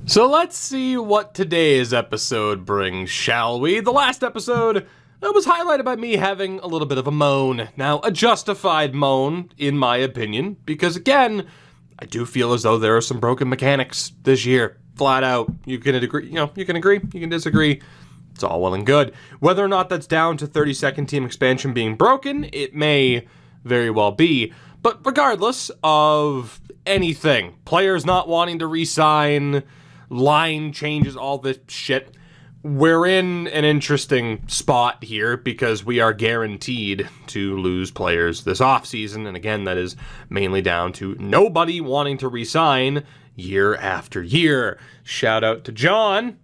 So let's see what today's episode brings, shall we? The last episode was highlighted by me having a little bit of a moan. Now, a justified moan, in my opinion, because again, I do feel as though there are some broken mechanics this year. Flat out. You can agree, you can agree, you can disagree. It's all well and good. Whether or not that's down to 32nd team expansion being broken, it may very well be. But regardless of anything, players not wanting to re-sign, line changes, all this shit, we're in an interesting spot here because we are guaranteed to lose players this offseason. And again, that is mainly down to nobody wanting to re-sign year after year. Shout out to John.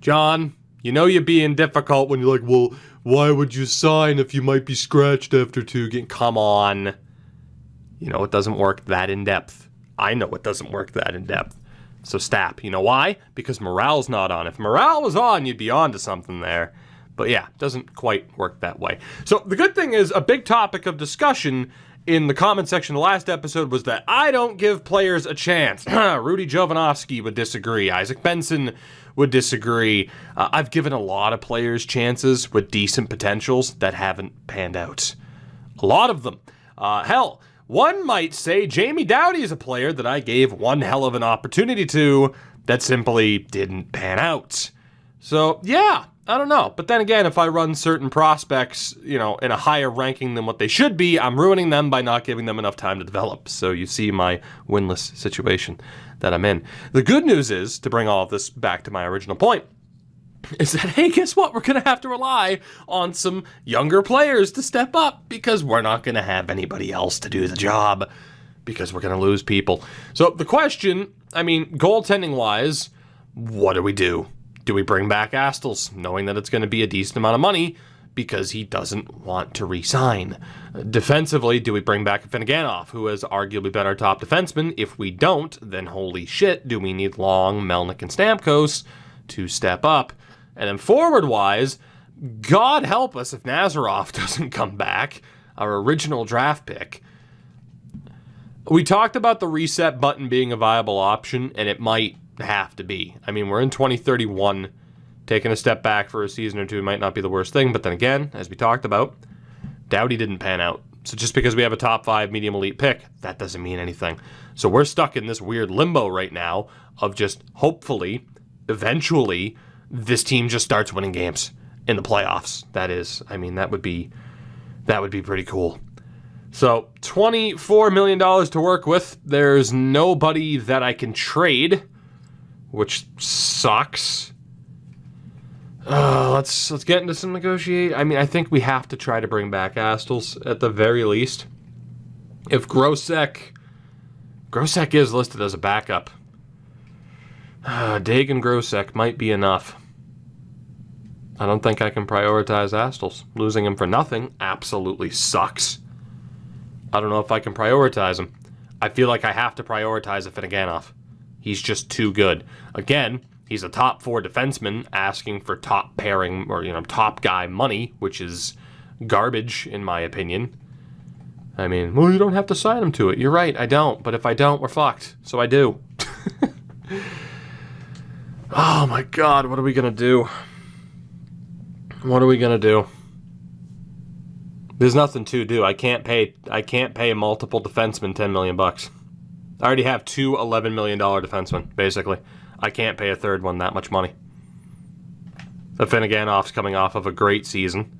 John, you know you're being difficult when you're like, well, why would you sign if you might be scratched after 2 games? Come on. You know it doesn't work that in depth. I know it doesn't work that in depth. So stop. You know why? Because morale's not on. If morale was on, you'd be on to something there. But yeah, it doesn't quite work that way. So the good thing is, a big topic of discussion in the comment section of the last episode was that I don't give players a chance. Rudy Jovanovski would disagree. Isaac Benson would disagree. I've given a lot of players chances with decent potentials that haven't panned out. A lot of them. Hell, one might say Jamie Doughty is a player that I gave one hell of an opportunity to that simply didn't pan out. So, yeah, I don't know. But then again, if I run certain prospects, in a higher ranking than what they should be, I'm ruining them by not giving them enough time to develop. So you see my winless situation that I'm in. The good news is, to bring all of this back to my original point, is that, hey, guess what? We're going to have to rely on some younger players to step up because we're not going to have anybody else to do the job because we're going to lose people. So the question, goaltending-wise, what do we do? Do we bring back Astles, knowing that it's going to be a decent amount of money because he doesn't want to re-sign? Defensively, do we bring back Finneganov, who has arguably been our top defenseman? If we don't, then holy shit, do we need Long, Melnick, and Stamkos to step up? And then forward-wise, God help us if Nazarov doesn't come back, our original draft pick. We talked about the reset button being a viable option, and it might have to be. We're in 2031. Taking a step back for a season or two might not be the worst thing, but then again, as we talked about, Doughty didn't pan out. So just because we have a top 5 medium elite pick, that doesn't mean anything. So we're stuck in this weird limbo right now of just hopefully, eventually, this team just starts winning games in the playoffs. That would be pretty cool. So $24 million to work with. There's nobody that I can trade, which sucks. Let's get into some negotiate. I think we have to try to bring back Astles at the very least. If Grosek is listed as a backup, Dagan Grosek might be enough. I don't think I can prioritize Astles. Losing him for nothing absolutely sucks. I don't know if I can prioritize him. I feel like I have to prioritize a Finneganov. He's just too good. Again, he's a top 4 defenseman asking for top pairing or, top guy money, which is garbage in my opinion. You don't have to sign him to it. You're right, I don't. But if I don't, we're fucked. So I do. Oh my God, what are we going to do? What are we going to do? There's nothing to do. I can't pay multiple defensemen $10 million. I already have 2 $11 million defensemen, basically. I can't pay a third one that much money. The Finneganov's coming off of a great season.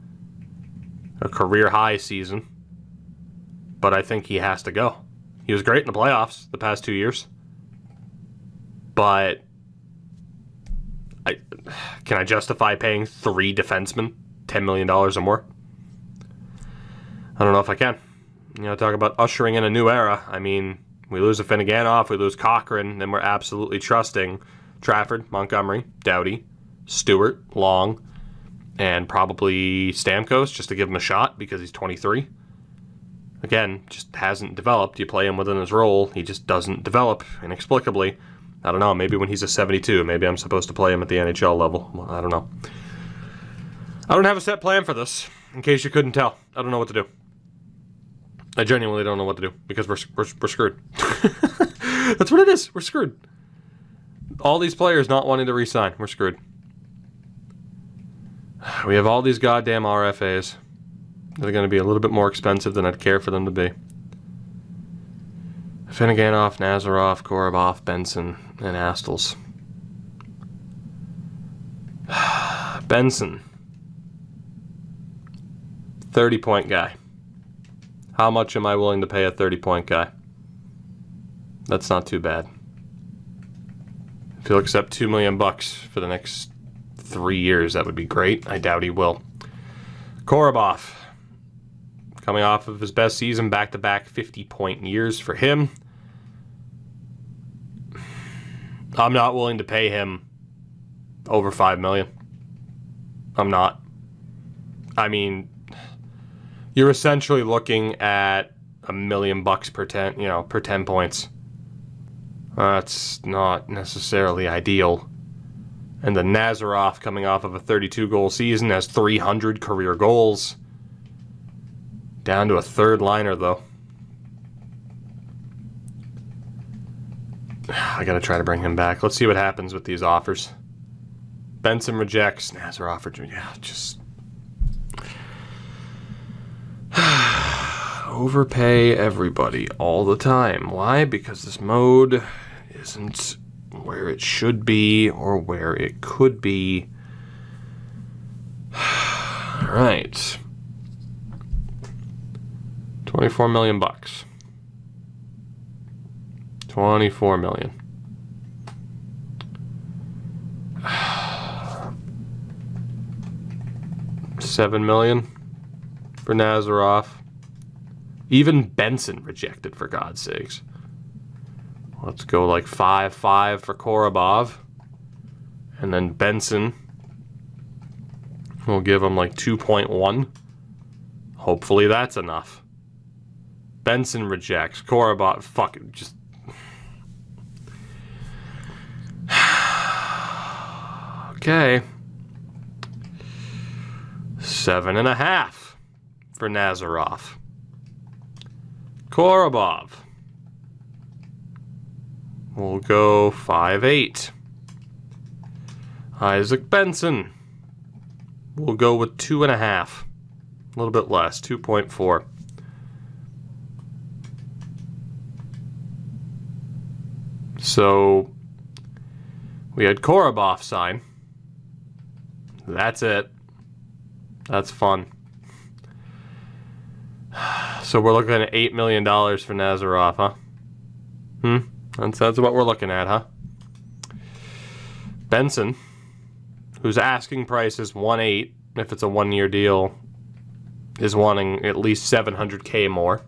A career-high season. But I think he has to go. He was great in the playoffs the past 2 years. But can I justify paying 3 defensemen $10 million or more? I don't know if I can. Talk about ushering in a new era. We lose a Finneganov, we lose Cochran, then we're absolutely trusting Trafford, Montgomery, Doughty, Stewart, Long, and probably Stamkos just to give him a shot because he's 23. Again, just hasn't developed. You play him within his role, he just doesn't develop inexplicably. I don't know, maybe when he's a 72, maybe I'm supposed to play him at the NHL level. Well, I don't know. I don't have a set plan for this, in case you couldn't tell. I don't know what to do. I genuinely don't know what to do because we're screwed. That's what it is. We're screwed. all these players not wanting to re-sign. We're screwed. We have all these goddamn RFAs. They're going to be a little bit more expensive than I'd care for them to be. Finneganov, Nazarov, Korobov, Benson, and Astles. Benson. 30-point guy. How much am I willing to pay a 30-point guy? That's not too bad. If he'll accept $2 million for the next 3 years, that would be great. I doubt he will. Korobov. Coming off of his best season, back-to-back 50-point years for him. I'm not willing to pay him over $5 million. I'm not. I mean, you're essentially looking at $1 million per 10 points. That's not necessarily ideal. And the Nazarov, coming off of a 32-goal season, has 300 career goals. Down to a third liner, though. I gotta try to bring him back. Let's see what happens with these offers. Benson rejects. Nazarov, yeah, just overpay everybody all the time. Why? Because this mode isn't where it should be or where it could be. All right. $24 million. 24 million. $7 million for Nazarov. Even Benson rejected, for God's sakes. Let's go like 5-5 for Korobov. And then Benson, we'll give him like 2.1. Hopefully that's enough. Benson rejects. Korobov, fuck it, just... Okay. 7.5 for Nazarov. Korobov. We'll go 5.8. Isaac Benson. We'll go with 2.5. A little bit less, 2.4. So we had Korobov sign. That's it. That's fun. So we're looking at $8 million for Nazarov, huh? That's what we're looking at, huh? Benson, whose asking price is 1.8, if it's a one-year deal, is wanting at least $700K more.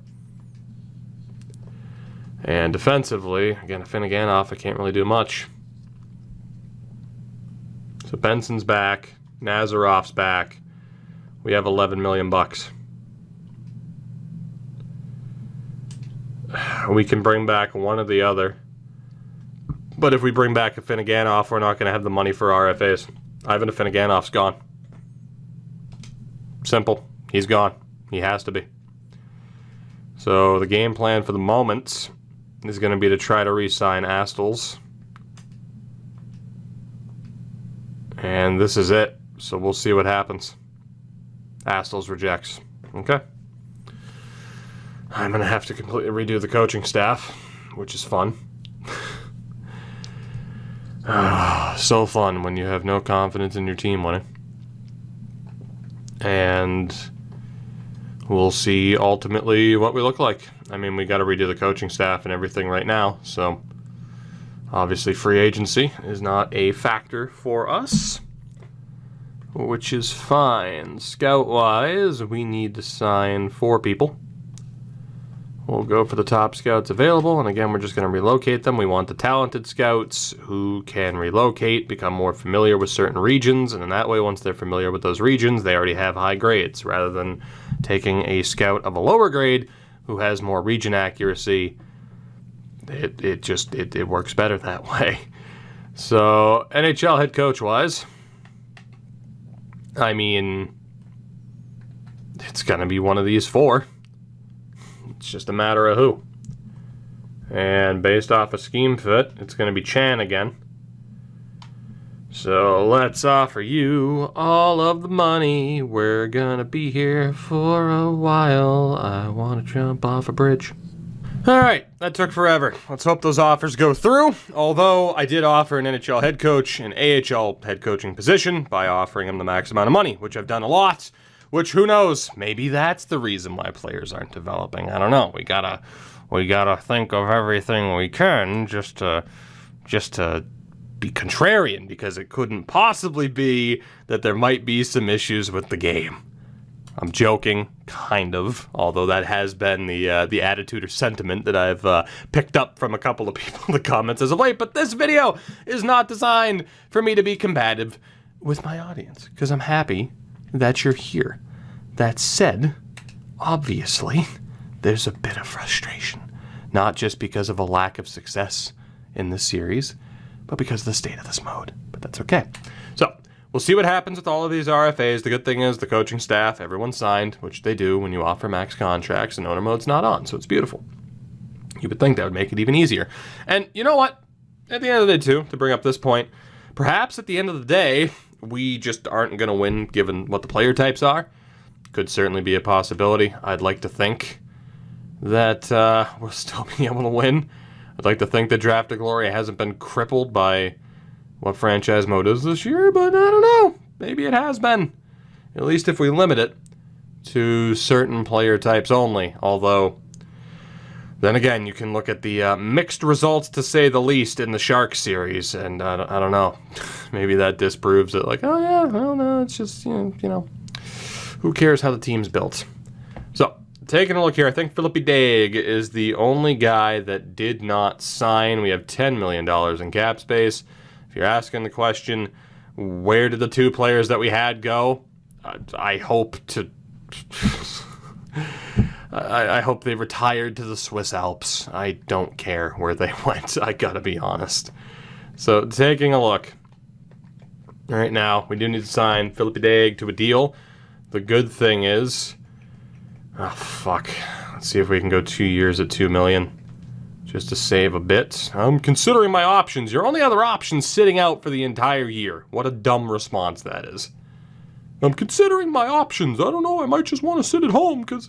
And defensively, again, Finneganov, I can't really do much. So Benson's back, Nazarov's back. We have $11 million. We can bring back one or the other. But if we bring back a Finneganov, we're not going to have the money for RFAs. Ivan Finnaganov's gone. Simple. He's gone. He has to be. So the game plan for the moment is going to be to try to re-sign Astles. And this is it. So we'll see what happens. Astles rejects. Okay. I'm going to have to completely redo the coaching staff, which is fun. So fun when you have no confidence in your team winning. And we'll see ultimately what we look like. I mean, we got to redo the coaching staff and everything right now, so obviously free agency is not a factor for us, which is fine. Scout-wise, we need to sign 4 people. We'll go for the top scouts available, and again, we're just going to relocate them. We want the talented scouts who can relocate, become more familiar with certain regions, and in that way, once they're familiar with those regions, they already have high grades, rather than taking a scout of a lower grade who has more region accuracy. It works better that way. So, NHL head coach-wise, I mean, it's going to be one of these 4. It's just a matter of who. And based off a scheme fit, it's going to be Chan again. So let's offer you all of the money. We're gonna be here for a while. I wanna jump off a bridge. Alright, that took forever. Let's hope those offers go through. Although I did offer an NHL head coach an AHL head coaching position by offering him the max amount of money, which I've done a lot. Which, who knows, maybe that's the reason why players aren't developing. I don't know. We gotta think of everything we can just to be contrarian, because it couldn't possibly be that there might be some issues with the game. I'm joking, kind of, although that has been the attitude or sentiment that I've picked up from a couple of people in the comments as of late, but this video is not designed for me to be combative with my audience, because I'm happy that you're here. That said, obviously, there's a bit of frustration, not just because of a lack of success in this series, but because of the state of this mode. But that's okay. So, we'll see what happens with all of these RFAs. The good thing is the coaching staff, everyone signed, which they do when you offer max contracts, and owner mode's not on, so it's beautiful. You would think that would make it even easier. And you know what? At the end of the day, too, to bring up this point, perhaps at the end of the day, we just aren't going to win given what the player types are. Could certainly be a possibility. I'd like to think that we'll still be able to win. I'd like to think that Draft to Glory hasn't been crippled by what franchise mode is this year, but I don't know. Maybe it has been. At least if we limit it to certain player types only. Although, then again, you can look at the mixed results, to say the least, in the Sharks series, and I don't know. Maybe that disproves it. Like, oh yeah, well, no, it's just, you know, who cares how the team's built? So, taking a look here, I think Phillippe Daig is the only guy that did not sign. We have $10 million in cap space. If you're asking the question, where did the two players that we had go? I hope to... I hope they retired to the Swiss Alps. I don't care where they went. I gotta be honest. So, taking a look. Right now, we do need to sign Phillippe Daig to a deal. The good thing is... Oh, fuck. Let's see if we can go 2 years at $2 million. Just to save a bit. I'm considering my options. Your only other option sitting out for the entire year. What a dumb response that is. I'm considering my options. I don't know. I might just want to sit at home because,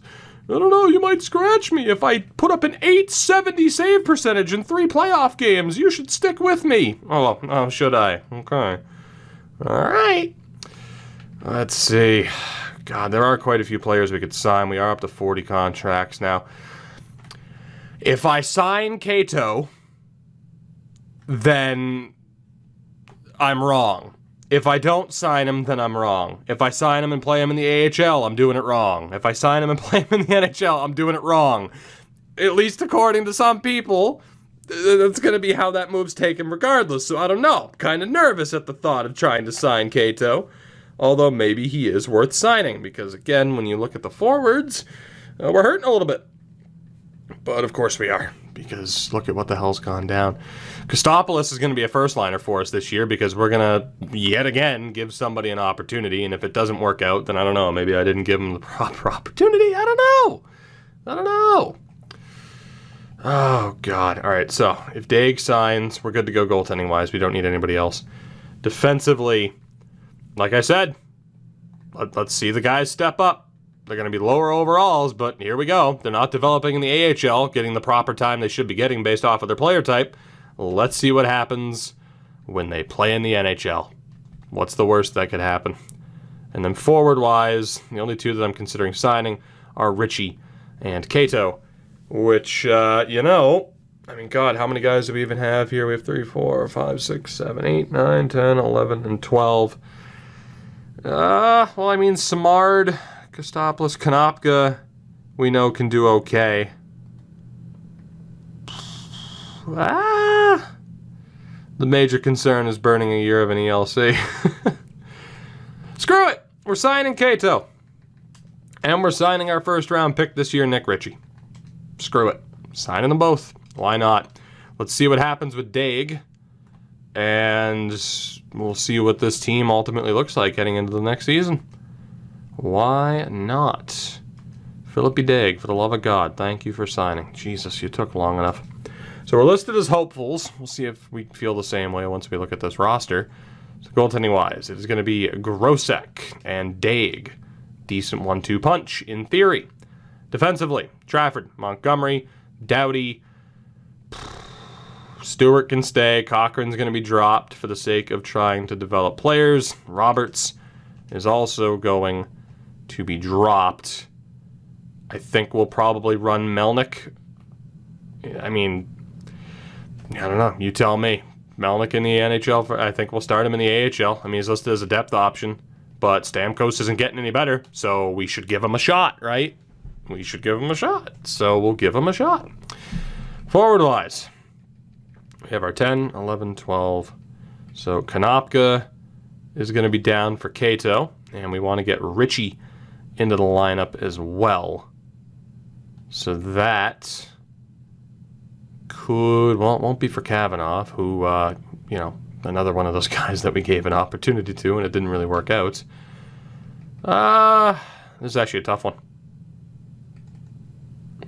I don't know, you might scratch me. If I put up an .870 save percentage in 3 playoff games, you should stick with me. Oh, should I? Okay. All right. Let's see. God, there are quite a few players we could sign. We are up to 40 contracts now. If I sign Cato, then I'm wrong. If I don't sign him, then I'm wrong. If I sign him and play him in the AHL, I'm doing it wrong. If I sign him and play him in the NHL, I'm doing it wrong. At least according to some people, that's going to be how that move's taken regardless. So I don't know. Kind of nervous at the thought of trying to sign Cato. Although maybe he is worth signing. Because again, when you look at the forwards, we're hurting a little bit. But of course we are, because look at what the hell's gone down. Kostopoulos is going to be a first liner for us this year, because we're going to, yet again, give somebody an opportunity, and if it doesn't work out, then I don't know, maybe I didn't give him the proper opportunity, I don't know. Oh, God. All right, so if Daig signs, we're good to go goaltending-wise. We don't need anybody else. Defensively, like I said, let's see the guys step up. They're going to be lower overalls, but here we go. They're not developing in the AHL, getting the proper time they should be getting based off of their player type. Let's see what happens when they play in the NHL. What's the worst that could happen? And then forward-wise, the only two that I'm considering signing are Richie and Cato, which, I mean, God, how many guys do we even have here? We have 3, 4, 5, 6, 7, 8, 9, 10, 11, and 12. Well, I mean, Samard... Kostopoulos, Konopka, we know can do okay. The major concern is burning a year of an ELC. Screw it! We're signing Cato. And we're signing our first round pick this year, Nick Ritchie. Screw it. Signing them both. Why not? Let's see what happens with Daig. And we'll see what this team ultimately looks like heading into the next season. Why not? Phillippe Daig, for the love of God, thank you for signing. Jesus, you took long enough. So we're listed as hopefuls. We'll see if we feel the same way once we look at this roster. So goaltending-wise, it is going to be Grosek and Daig. Decent 1-2 punch, in theory. Defensively, Trafford, Montgomery, Doughty. Stewart can stay. Cochran's going to be dropped for the sake of trying to develop players. Roberts is also going to be dropped. I think we'll probably run Melnick. I mean, I don't know. You tell me. Melnick in the NHL, I think we'll start him in the AHL. I mean, he's listed as a depth option, but Stamkos isn't getting any better, so we should give him a shot, right? We should give him a shot, so we'll give him a shot. Forward-wise, we have our 10, 11, 12. So Konopka is going to be down for Cato, and we want to get Richie into the lineup as well. So that could, well, it won't be for Kavanaugh, who, you know, another one of those guys that we gave an opportunity to, and it didn't really work out. This is actually a tough one.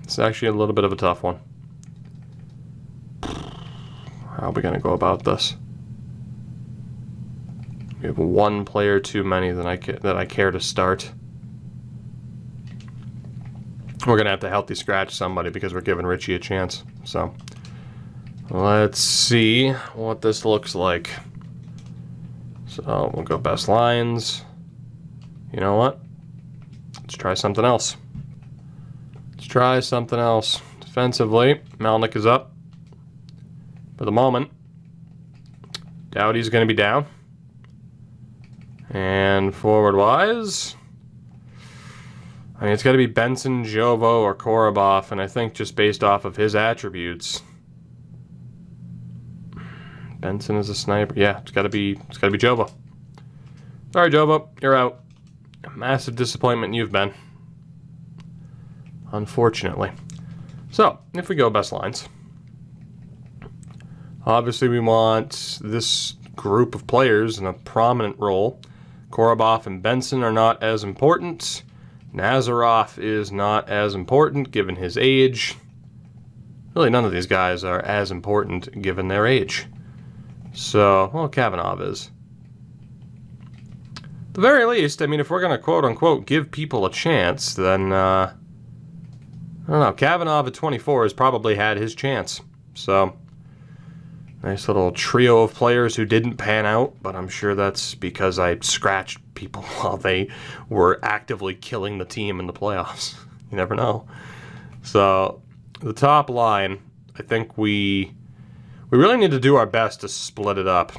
It's actually a little bit of a tough one. How are we going to go about this? We have one player too many that I care to start. We're going to have to healthy scratch somebody because we're giving Richie a chance. So, let's see what this looks like. So, we'll go best lines. You know what? Let's try something else. Let's try something else. Defensively, Melnick is up for the moment. Doughty's going to be down. And forward-wise, I mean, it's got to be Benson, Jovo, or Korobov, and I think just based off of his attributes, Benson is a sniper. Yeah, it's got to be Jovo. Sorry, Jovo, you're out. A massive disappointment you've been, unfortunately. So, if we go best lines, obviously we want this group of players in a prominent role. Korobov and Benson are not as important. Nazarov is not as important given his age. Really, none of these guys are as important given their age. So, well, Kavanaugh is. At the very least, I mean, if we're going to quote-unquote give people a chance, then, I don't know, Kavanaugh at 24 has probably had his chance. So, nice little trio of players who didn't pan out, but I'm sure that's because I scratched people while they were actively killing the team in the playoffs. You never know. So, the top line, I think we really need to do our best to split it up.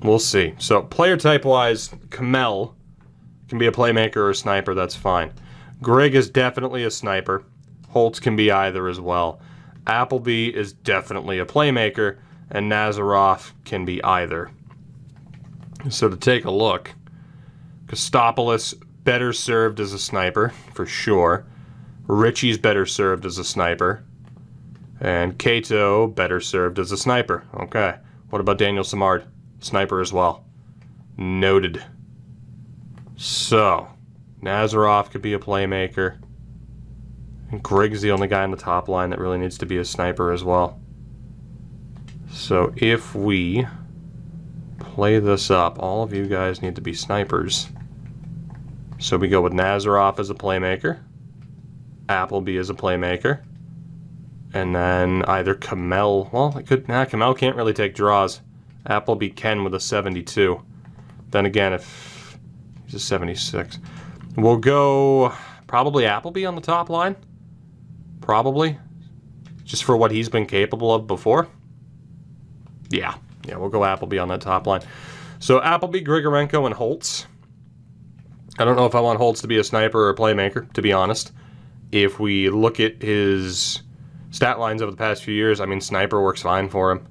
We'll see. So, player type-wise, Kamel can be a playmaker or a sniper, that's fine. Greg is definitely a sniper. Holtz can be either as well. Appleby is definitely a playmaker, and Nazarov can be either. So to take a look, Kostopoulos better served as a sniper, for sure. Richie's better served as a sniper. And Cato better served as a sniper. Okay. What about Daniel Simard? Sniper as well. Noted. So, Nazarov could be a playmaker. And Grig's the only guy on the top line that really needs to be a sniper as well. So if we play this up, all of you guys need to be snipers. So we go with Nazarov as a playmaker, Appleby as a playmaker, and then either Kamel, well, Kamel can't really take draws. Appleby can with a 72. Then again, if he's a 76. We'll go probably Appleby on the top line. Probably. Just for what he's been capable of before. Yeah, we'll go Appleby on that top line. So Appleby, Grigorenko, and Holtz. I don't know if I want Holtz to be a sniper or a playmaker, to be honest. If we look at his stat lines over the past few years, I mean, sniper works fine for him.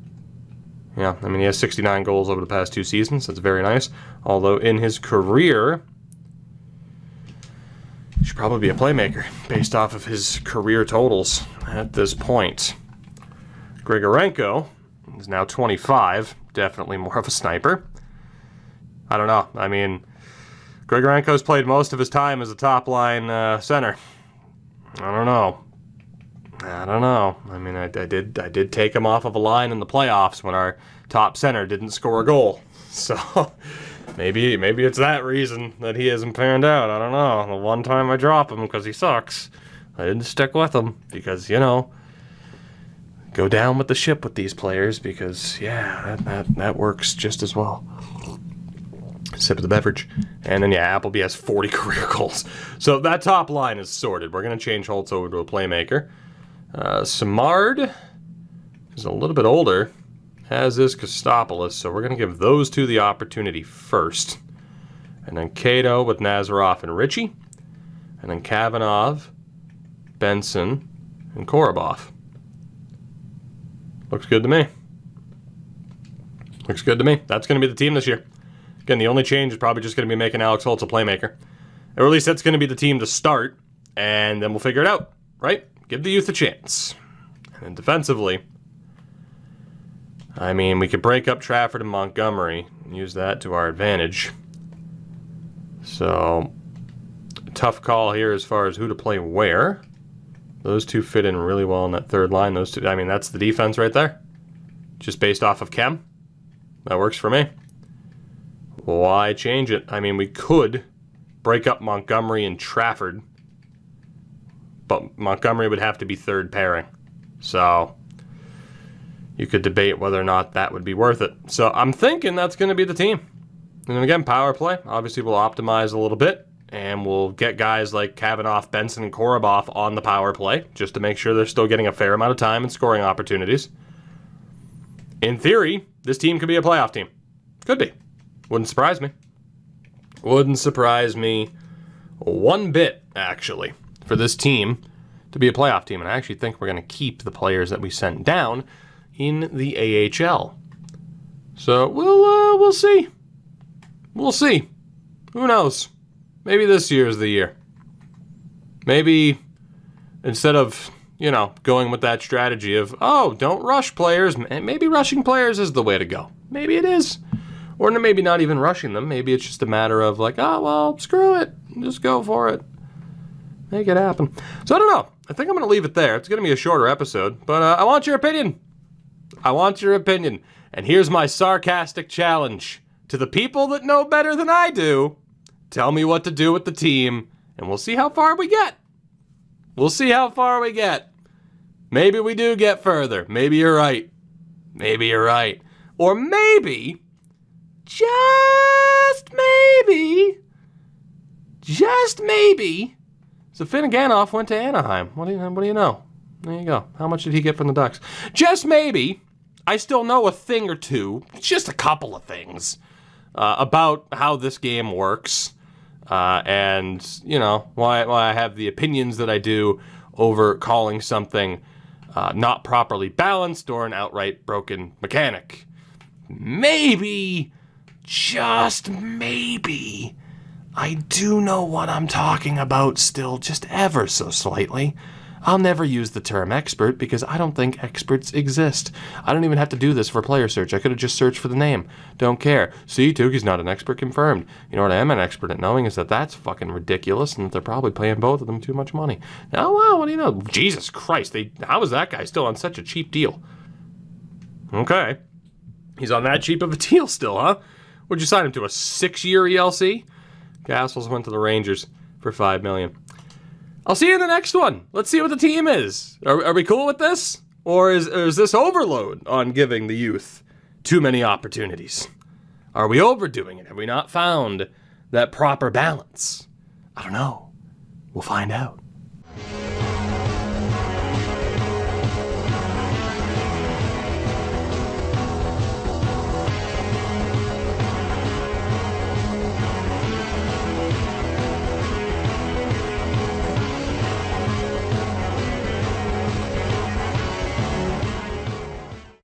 Yeah, I mean, he has 69 goals over the past 2 seasons. That's very nice. Although in his career, he should probably be a playmaker based off of his career totals at this point. Grigorenko is now 25. Definitely more of a sniper. I don't know. I mean, Grigorenko's played most of his time as a top-line center. I don't know. I don't know. I mean, I did take him off of a line in the playoffs when our top center didn't score a goal. So maybe it's that reason that he hasn't panned out. I don't know. The one time I drop him because he sucks, I didn't stick with him because, go down with the ship with these players because, yeah, that works just as well. Sip of the beverage. And then, yeah, Appleby has 40 career goals. So that top line is sorted. We're going to change Holtz over to a playmaker. Samard is a little bit older, as is Kostopoulos, so we're going to give those two the opportunity first. And then Cato with Nazaroff and Ritchie. And then Kavanagh, Benson, and Korobov. Looks good to me. Looks good to me. That's going to be the team this year. Again, the only change is probably just going to be making Alex Holtz a playmaker. Or at least that's going to be the team to start, and then we'll figure it out, right? Give the youth a chance. And then defensively, I mean, we could break up Trafford and Montgomery and use that to our advantage. So, tough call here as far as who to play where. Those two fit in really well in that third line. Those two, I mean, that's the defense right there. Just based off of chem. That works for me. Why change it? I mean, we could break up Montgomery and Trafford, but Montgomery would have to be third pairing. So, you could debate whether or not that would be worth it. So, I'm thinking that's going to be the team. And then again, power play. Obviously, we'll optimize a little bit. And we'll get guys like Kavanagh, Benson, and Korobov on the power play, just to make sure they're still getting a fair amount of time and scoring opportunities. In theory, this team could be a playoff team. Could be. Wouldn't surprise me. Wouldn't surprise me one bit, actually, for this team to be a playoff team. And I actually think we're going to keep the players that we sent down in the AHL. So we'll see. We'll see. Who knows? Maybe this year is the year. Maybe instead of, going with that strategy of, don't rush players, maybe rushing players is the way to go. Maybe it is. Or maybe not even rushing them. Maybe it's just a matter of like, screw it. Just go for it. Make it happen. So I don't know. I think I'm going to leave it there. It's going to be a shorter episode, but I want your opinion. I want your opinion. And here's my sarcastic challenge to the people that know better than I do. Tell me what to do with the team, and we'll see how far we get. We'll see how far we get. Maybe we do get further. Maybe you're right. Maybe you're right. Or maybe, just maybe, Zafinaganov went to Anaheim. What do you know? There you go. How much did he get from the Ducks? Just maybe, I still know a thing or two, just a couple of things, about how this game works. And, why I have the opinions that I do over calling something not properly balanced or an outright broken mechanic. Maybe, just maybe, I do know what I'm talking about still, just ever so slightly. I'll never use the term expert because I don't think experts exist. I don't even have to do this for player search. I could have just searched for the name. Don't care. See, Tukey's not an expert confirmed. You know what I am an expert at knowing is that that's fucking ridiculous and that they're probably paying both of them too much money. Now, wow, what do you know? Jesus Christ, how is that guy still on such a cheap deal? Okay. He's on that cheap of a deal still, huh? Would you sign him to a 6-year ELC? Castles went to the Rangers for $5 million. I'll see you in the next one. Let's see what the team is. Are we cool with this? Or is this overload on giving the youth too many opportunities? Are we overdoing it? Have we not found that proper balance? I don't know. We'll find out.